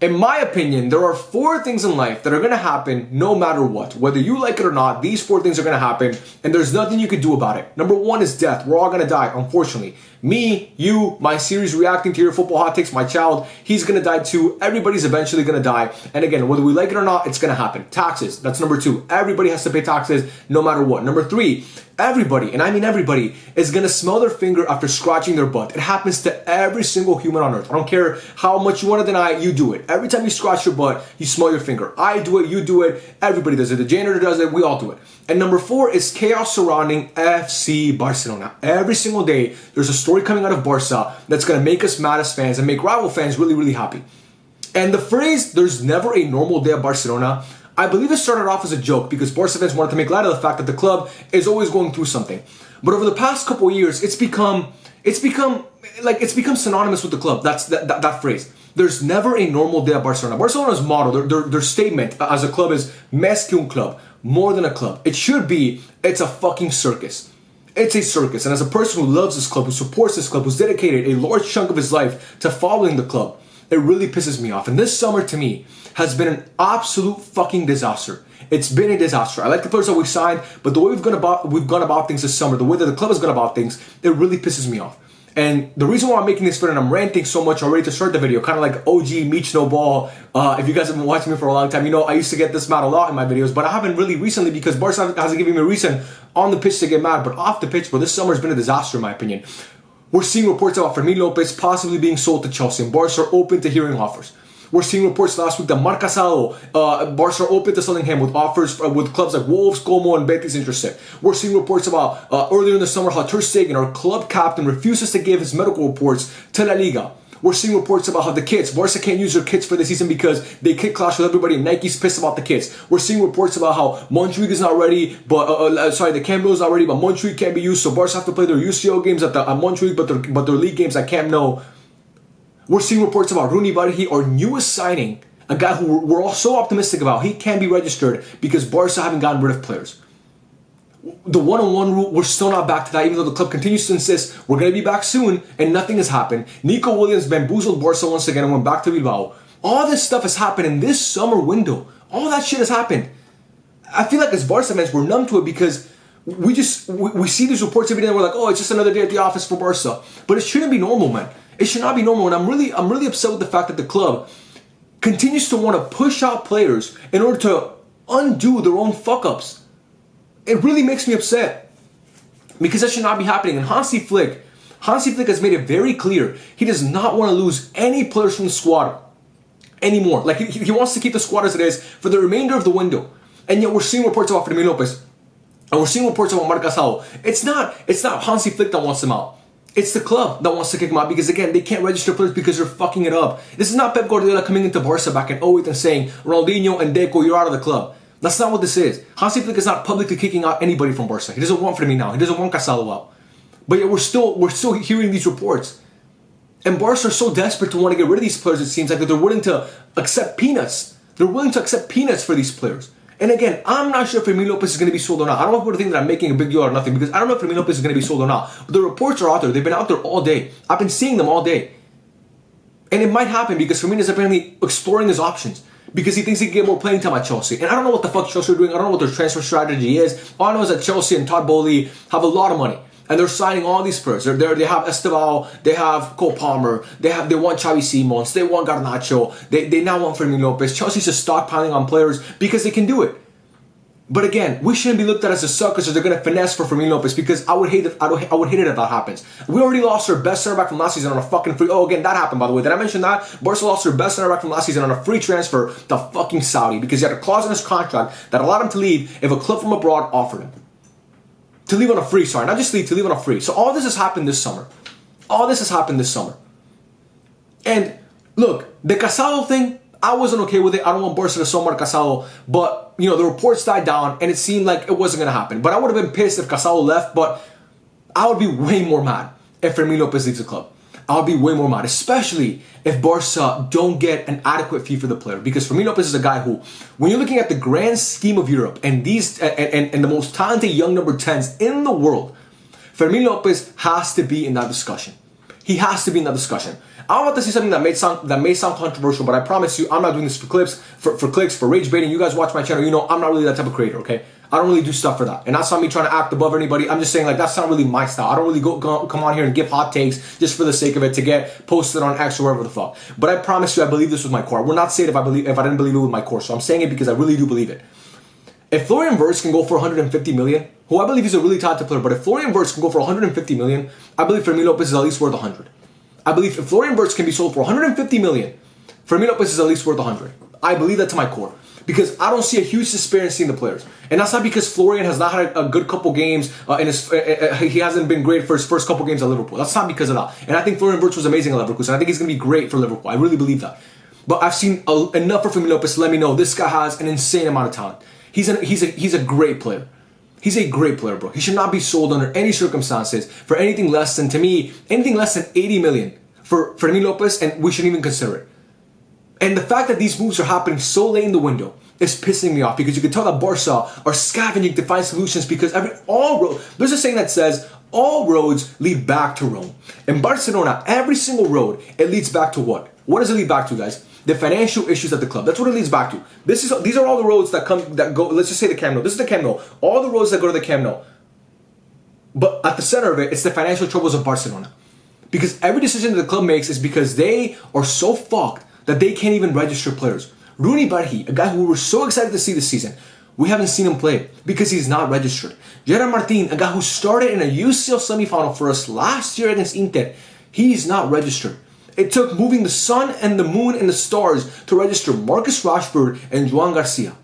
In my opinion, there are 4 things in life that are going to happen no matter what. Whether you like it or not, these 4 things are going to happen and there's nothing you can do about it. Number 1 is death. We're all going to die, unfortunately. Me, you, my series reacting to your football hot takes, my child, he's going to die too. Everybody's eventually going to die. And again, whether we like it or not, it's going to happen. Taxes, that's number 2. Everybody has to pay taxes no matter what. Number 3, everybody, and I mean everybody, is going to smell their finger after scratching their butt. It happens to every single human on earth. I don't care how much you want to deny it, you do it. Every time you scratch your butt, you smell your finger. I do it, you do it, everybody does it. The janitor does it, we all do it. And number 4 is chaos surrounding FC Barcelona. Every single day, there's a story coming out of Barca that's going to make us mad as fans and make rival fans really, really happy. And the phrase, there's never a normal day at Barcelona, I believe it started off as a joke because Barca fans wanted to make light of the fact that the club is always going through something. But over the past couple of years, it's become synonymous with the club. That's that phrase. There's never a normal day at Barcelona. Barcelona's motto, their statement as a club is "Més que un club," more than a club. It should be, it's a fucking circus. It's a circus. And as a person who loves this club, who supports this club, who's dedicated a large chunk of his life to following the club, it really pisses me off. And this summer, to me, has been an absolute fucking disaster. It's been a disaster. I like the players that we signed, but the way we've gone about things this summer, the way that the club has gone about things, it really pisses me off. And the reason why I'm making this video and I'm ranting so much already to start the video, kind of like OG Meech No Ball. If you guys have been watching me for a long time, you know I used to get this mad a lot in my videos, but I haven't really recently because Barca hasn't given me a reason on the pitch to get mad. But off the pitch, bro, this summer has been a disaster in my opinion. We're seeing reports about Fermin Lopez possibly being sold to Chelsea, and Barca are open to hearing offers. We're seeing reports last week that Marc Casado, Barca are open to selling him with offers with clubs like Wolves, Como, and Betis interested. We're seeing reports about earlier in the summer how Ter Stegen, our club captain, refuses to give his medical reports to La Liga. We're seeing reports about how the kits, Barca can't use their kits for the season because they kit clash with everybody and Nike's pissed about the kits. We're seeing reports about how Montjuic is not ready, but the Camp Nou is not ready, but Montjuic can't be used, so Barca have to play their UCL games at Montjuic, but their league games at Camp Nou. We're seeing reports about Rooney Barhi, our newest signing, a guy who we're all so optimistic about. He can be registered because Barca haven't gotten rid of players. The one-on-one rule, we're still not back to that, even though the club continues to insist we're going to be back soon, and nothing has happened. Nico Williams bamboozled Barca once again and went back to Bilbao. All this stuff has happened in this summer window. All that shit has happened. I feel like as Barca fans, we're numb to it because we see these reports every day and we're like, oh, it's just another day at the office for Barca. But it shouldn't be normal, man. It should not be normal. And I'm really upset with the fact that the club continues to want to push out players in order to undo their own fuck-ups. It really makes me upset because that should not be happening. And Hansi Flick has made it very clear he does not want to lose any players from the squad anymore. Like he wants to keep the squad as it is for the remainder of the window. And yet we're seeing reports about Fermin Lopez and we're seeing reports about Marc Casado. It's not Hansi Flick that wants him out. It's the club that wants to kick him out because, again, they can't register players because they're fucking it up. This is not Pep Guardiola coming into Barca back in 2008 and saying, Ronaldinho and Deco, you're out of the club. That's not what this is. Hansi Flick is not publicly kicking out anybody from Barca. He doesn't want Fermin now. He doesn't want Casado out. But yet we're still hearing these reports. And Barca are so desperate to want to get rid of these players, it seems like that they're willing to accept peanuts. They're willing to accept peanuts for these players. And again, I'm not sure if Fermin Lopez is going to be sold or not. I don't want people to think that I'm making a big deal out of nothing because I don't know if Fermin Lopez is going to be sold or not. But the reports are out there. They've been out there all day. I've been seeing them all day. And it might happen because Fermin is apparently exploring his options because he thinks he can get more playing time at Chelsea. And I don't know what the fuck Chelsea are doing. I don't know what their transfer strategy is. All I know is that Chelsea and Todd Bowley have a lot of money. And they're signing all these players. They have Esteval, they have Cole Palmer, they want Xavi Simons, they want Garnacho, they now want Fermin Lopez. Chelsea's just stockpiling on players because they can do it. But again, we shouldn't be looked at as the suckers or they're going to finesse for Fermin Lopez because I would hate it if that happens. We already lost our best center back from last season on a fucking free. Oh, again, that happened, by the way. Did I mention that? Barca lost their best center back from last season on a free transfer to fucking Saudi because he had a clause in his contract that allowed him to leave if a club from abroad offered him. To leave on a free, sorry. Not just leave, to leave on a free. So all this has happened this summer. All this has happened this summer. And look, the Casado thing, I wasn't okay with it. I don't want Barca to sell Marc Casado, but the reports died down and it seemed like it wasn't going to happen. But I would have been pissed if Casado left, but I would be way more mad if Fermin Lopez leaves the club. I would be way more mad, especially if Barca don't get an adequate fee for the player. Because Fermin Lopez is a guy who, when you're looking at the grand scheme of Europe and and the most talented young number 10s in the world, Fermin Lopez has to be in that discussion. He has to be in that discussion. I'm about to say something that may sound controversial, but I promise you, I'm not doing this for clips, for clicks, for rage baiting. You guys watch my channel, you know I'm not really that type of creator, okay? I don't really do stuff for that. And that's not me trying to act above anybody. I'm just saying, like, that's not really my style. I don't really come on here and give hot takes just for the sake of it to get posted on X or wherever the fuck. But I promise you, I believe this with my core. I will not say it if I didn't believe it with my core. So I'm saying it because I really do believe it. If Florian Wirtz can go for 150 million, who I believe he's a really talented player, but if Florian Wirtz can go for 150 million, I believe Fermin Lopez is at least worth 100. I believe if Florian Wirtz can be sold for 150 million, Fermin Lopez is at least worth 100. I believe that to my core. Because I don't see a huge disparity in the players. And that's not because Florian has not had a good couple games he hasn't been great for his first couple games at Liverpool. That's not because of that. And I think Florian Wirtz was amazing at Liverpool, and I think he's going to be great for Liverpool. I really believe that. But I've seen enough of Fermin Lopez to let me know this guy has an insane amount of talent. He's a great player. He's a great player, bro. He should not be sold under any circumstances for anything less than, to me, anything less than 80 million for Fermin Lopez, and we shouldn't even consider it. And the fact that these moves are happening so late in the window is pissing me off, because you can tell that Barca are scavenging to find solutions, because there's a saying that says all roads lead back to Rome. In Barcelona, every single road, it leads back to what? What does it lead back to, guys? The financial issues at the club. That's what it leads back to. These are all the roads that go. Let's just say the Camp Nou. This is the Camp Nou. All the roads that go to the Camp Nou. But at the center of it, it's the financial troubles of Barcelona. Because every decision that the club makes is because they are so fucked that they can't even register players. Rooney Barhi, a guy who we were so excited to see this season, we haven't seen him play because he's not registered. Gerard Martin, a guy who started in a UCL semifinal for us last year against Inter, he's not registered. It took moving the sun and the moon and the stars to register Marcus Rashford and Joan Garcia.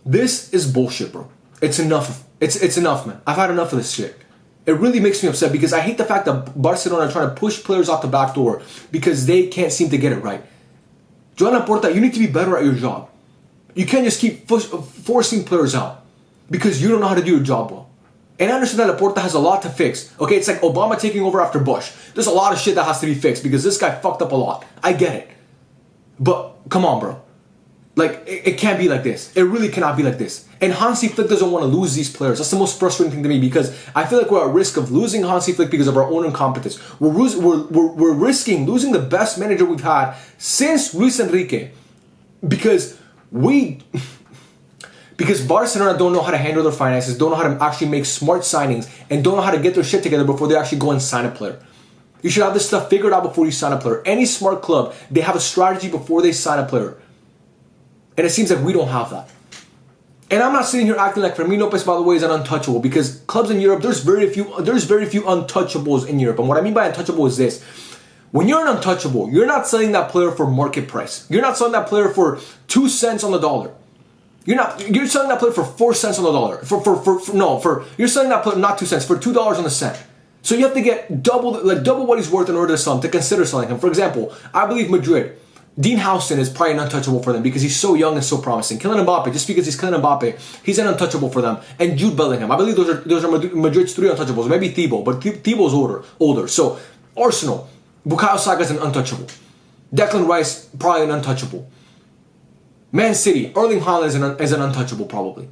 This is bullshit, bro. It's enough. It's enough, man. I've had enough of this shit. It really makes me upset, because I hate the fact that Barcelona are trying to push players out the back door because they can't seem to get it right. Joan Laporta, you need to be better at your job. You can't just keep forcing players out because you don't know how to do your job well. And I understand that Laporta has a lot to fix. Okay, it's like Obama taking over after Bush. There's a lot of shit that has to be fixed because this guy fucked up a lot. I get it. But come on, bro. Like, it can't be like this. It really cannot be like this. And Hansi Flick doesn't want to lose these players. That's the most frustrating thing to me, because I feel like we're at risk of losing Hansi Flick because of our own incompetence. We're risking losing the best manager we've had since Luis Enrique, because Barcelona don't know how to handle their finances, don't know how to actually make smart signings, and don't know how to get their shit together before they actually go and sign a player. You should have this stuff figured out before you sign a player. Any smart club, they have a strategy before they sign a player. And it seems like we don't have that. And I'm not sitting here acting like Fermin Lopez, by the way, is an untouchable, because clubs in Europe, there's very few untouchables in Europe. And what I mean by untouchable is this. When you're an untouchable, you're not selling that player for market price. You're not selling that player for 2 cents on the dollar. You're selling that player for 4 cents on the dollar. You're selling that player not 2 cents, for $2 on the cent. So you have to get double what he's worth in order to sell him, to consider selling him. For example, I believe Madrid, Dean Houston is probably an untouchable for them because he's so young and so promising. Kylian Mbappe, just because he's Kylian Mbappe, he's an untouchable for them. And Jude Bellingham, I believe those are Madrid's 3 untouchables. Maybe Thibaut, but Thibaut's older. So Arsenal, Bukayo Saka is an untouchable. Declan Rice, probably an untouchable. Man City, Erling Haaland is an untouchable probably.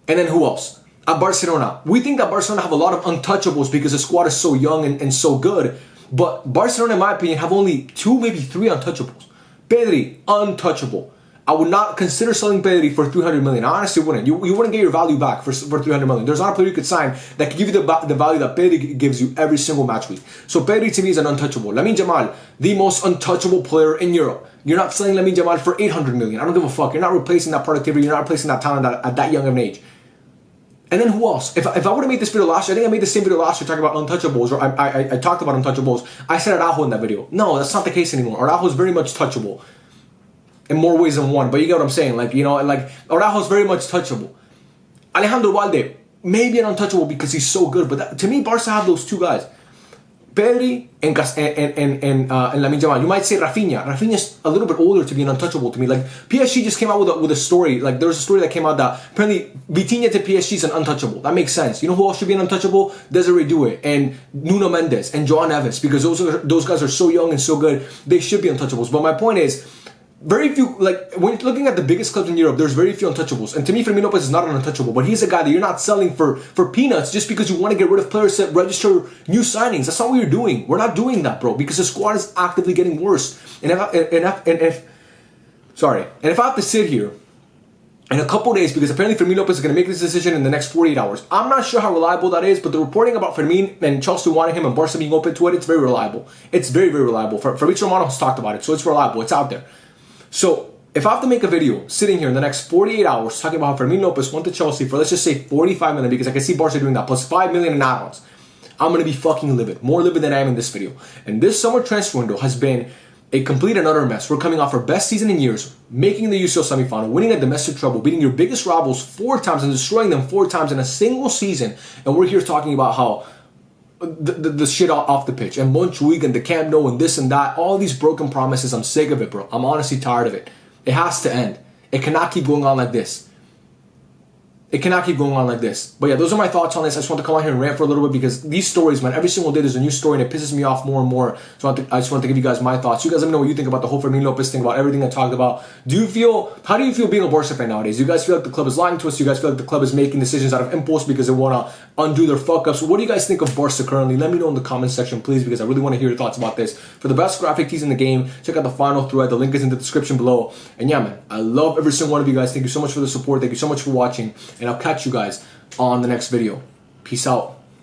And then who else? At Barcelona, we think that Barcelona have a lot of untouchables because the squad is so young and so good. But Barcelona, in my opinion, have only 2, maybe 3 untouchables. Pedri, untouchable. I would not consider selling Pedri for 300 million. I honestly wouldn't. You wouldn't get your value back for 300 million. There's not a player you could sign that can give you the value that Pedri gives you every single match week. So Pedri to me is an untouchable. Lamine Yamal, the most untouchable player in Europe. You're not selling Lamine Yamal for 800 million. I don't give a fuck. You're not replacing that productivity. You're not replacing that talent at that young of an age. And then who else? If I would have made this video last year, I think I made the same video last year talking about untouchables, or I talked about untouchables. I said Araujo in that video. No, that's not the case anymore. Araujo is very much touchable in more ways than one. But you get what I'm saying. Like Araujo is very much touchable. Alejandro Valde, maybe an untouchable because he's so good. But to me, Barca have those 2 guys. Pedri and Lamine Yamal. You might say Rafinha. Rafinha's a little bit older to be an untouchable to me. Like, PSG just came out with a story. Like, there was a story that came out that apparently Vitinha to PSG is an untouchable. That makes sense. You know who else should be an untouchable? Desiree Doué and Nuno Mendes and João Neves, because those guys are so young and so good. They should be untouchables. But my point is, very few, like, when you're looking at the biggest clubs in Europe, there's very few untouchables. And to me, Fermin Lopez is not an untouchable, but he's a guy that you're not selling for peanuts just because you want to get rid of players that register new signings. That's not what you're doing. We're not doing that, bro, because the squad is actively getting worse. And if I have to sit here in a couple days, because apparently Fermin Lopez is going to make this decision in the next 48 hours. I'm not sure how reliable that is, but the reporting about Fermin and Chelsea wanting him and Barca being open to it, it's very reliable. It's very, very reliable. Fabrizio Romano has talked about it, so it's reliable. It's out there. So if I have to make a video sitting here in the next 48 hours talking about how Fermin Lopez went to Chelsea for, let's just say, 45 million, because I can see Barca doing that, plus 5 million in add-ons, I'm going to be fucking livid. More livid than I am in this video. And this summer transfer window has been a complete and utter mess. We're coming off our best season in years, making the UCL semifinal, winning a domestic treble, beating your biggest rivals 4 times and destroying them 4 times in a single season. And we're here talking about how the shit off the pitch and Montjuic and the Camp Nou and this and that, all these broken promises. I'm sick of it, bro. I'm honestly tired of it. It has to end. It cannot keep going on like this. It cannot keep going on like this. But yeah, those are my thoughts on this. I just want to come out here and rant for a little bit because these stories, man, every single day there's a new story and it pisses me off more and more. So I just want to give you guys my thoughts. You guys let me know what you think about the whole Fermin Lopez thing, about everything I talked about. How do you feel being a Barca fan nowadays? Do you guys feel like the club is lying to us? Do you guys feel like the club is making decisions out of impulse because they want to undo their fuck-ups? What do you guys think of Barca currently? Let me know in the comment section, please, because I really want to hear your thoughts about this. For the best graphic tees in the game, check out the final thread. The link is in the description below. And yeah, man, I love every single one of you guys. Thank you so much for the support. Thank you so much for watching. And I'll catch you guys on the next video. Peace out.